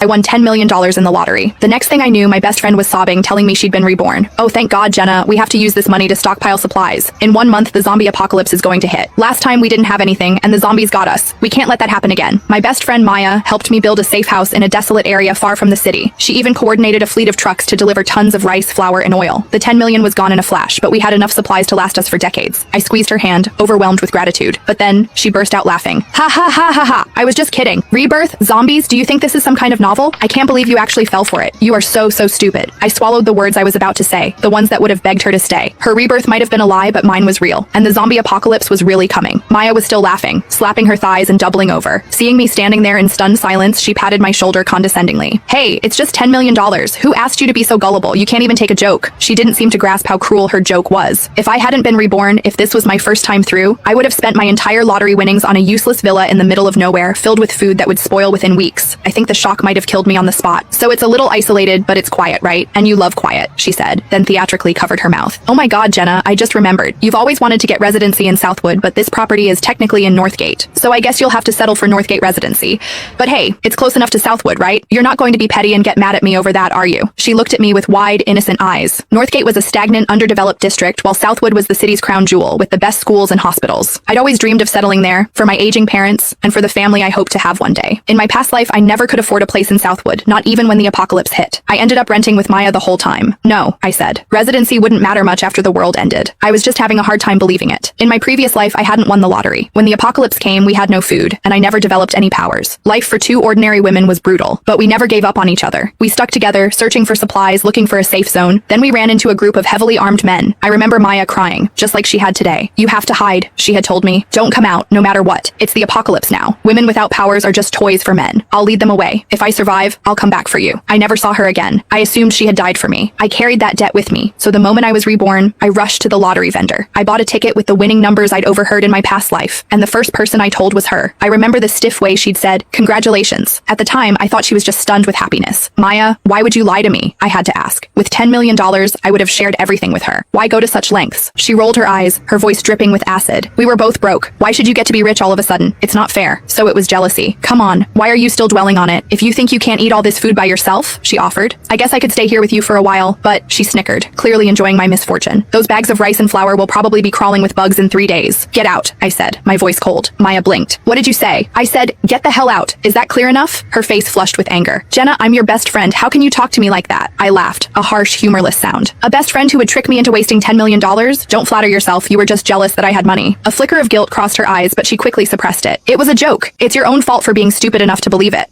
I won $10 million in the lottery. The next thing I knew, my best friend was sobbing, telling me she'd been reborn. Oh, thank God, Jenna. We have to use this money to stockpile supplies. In 1 month, the zombie apocalypse is going to hit. Last time we didn't have anything, and the zombies got us. We can't let that happen again. My best friend Maya helped me build a safe house in a desolate area far from the city. She even coordinated a fleet of trucks to deliver tons of rice, flour, and oil. The 10 million was gone in a flash, but we had enough supplies to last us for decades. I squeezed her hand, overwhelmed with gratitude. But then, she burst out laughing. Ha ha ha ha ha. I was just kidding. Rebirth? Zombies? Do you think this is some kind of novel? I can't believe you actually fell for it. You are so stupid. I swallowed the words I was about to say, the ones that would have begged her to stay. Her rebirth might have been a lie, but mine was real. And the zombie apocalypse was really coming. Maya was still laughing, slapping her thighs and doubling over. Seeing me standing there in stunned silence, she patted my shoulder condescendingly. Hey, it's just $10 million. Who asked you to be so gullible? You can't even take a joke. She didn't seem to grasp how cruel her joke was. If I hadn't been reborn, if this was my first time through, I would have spent my entire lottery winnings on a useless villa in the middle of nowhere, filled with food that would spoil within weeks. I think the shock might have killed me on the spot. So it's a little isolated, but it's quiet, right? And you love quiet, she said, then theatrically covered her mouth. Oh my God, Jenna, I just remembered. You've always wanted to get residency in Southwood, but this property is technically in Northgate. So I guess you'll have to settle for Northgate residency. But hey, it's close enough to Southwood, right? You're not going to be petty and get mad at me over that, are you? She looked at me with wide, innocent eyes. Northgate was a stagnant, underdeveloped district, while Southwood was the city's crown jewel, with the best schools and hospitals. I'd always dreamed of settling there, for my aging parents, and for the family I hope to have one day. In my past life, I never could afford a place in Southwood, not even when the apocalypse hit. I ended up renting with Maya the whole time. No, I said. Residency wouldn't matter much after the world ended. I was just having a hard time believing it. In my previous life, I hadn't won the lottery. When the apocalypse came, we had no food, and I never developed any powers. Life for two ordinary women was brutal, but we never gave up on each other. We stuck together, searching for supplies, looking for a safe zone. Then we ran into a group of heavily armed men. I remember Maya crying, just like she had today. You have to hide, she had told me. Don't come out, no matter what. It's the apocalypse now. Women without powers are just toys for men. I'll lead them away. If I survive, I'll come back for you. I never saw her again. I assumed she had died for me. I carried that debt with me. So the moment I was reborn, I rushed to the lottery vendor. I bought a ticket with the winning numbers I'd overheard in my past life. And the first person I told was her. I remember the stiff way she'd said, "Congratulations." At the time, I thought she was just stunned with happiness. Maya, why would you lie to me? I had to ask. With $10 million, I would have shared everything with her. Why go to such lengths? She rolled her eyes, her voice dripping with acid. We were both broke. Why should you get to be rich all of a sudden? It's not fair. So it was jealousy. Come on. Why are you still dwelling on it? If you think you can't eat all this food by yourself, she offered. I guess I could stay here with you for a while, but she snickered, clearly enjoying my misfortune. Those bags of rice and flour will probably be crawling with bugs in 3 days. Get out, I said, my voice cold. Maya blinked. What did you say? I said, get the hell out. Is that clear enough? Her face flushed with anger. Jenna, I'm your best friend. How can you talk to me like that? I laughed, a harsh, humorless sound. A best friend who would trick me into wasting $10 million? Don't flatter yourself. You were just jealous that I had money. A flicker of guilt crossed her eyes, but she quickly suppressed it. It was a joke. It's your own fault for being stupid enough to believe it.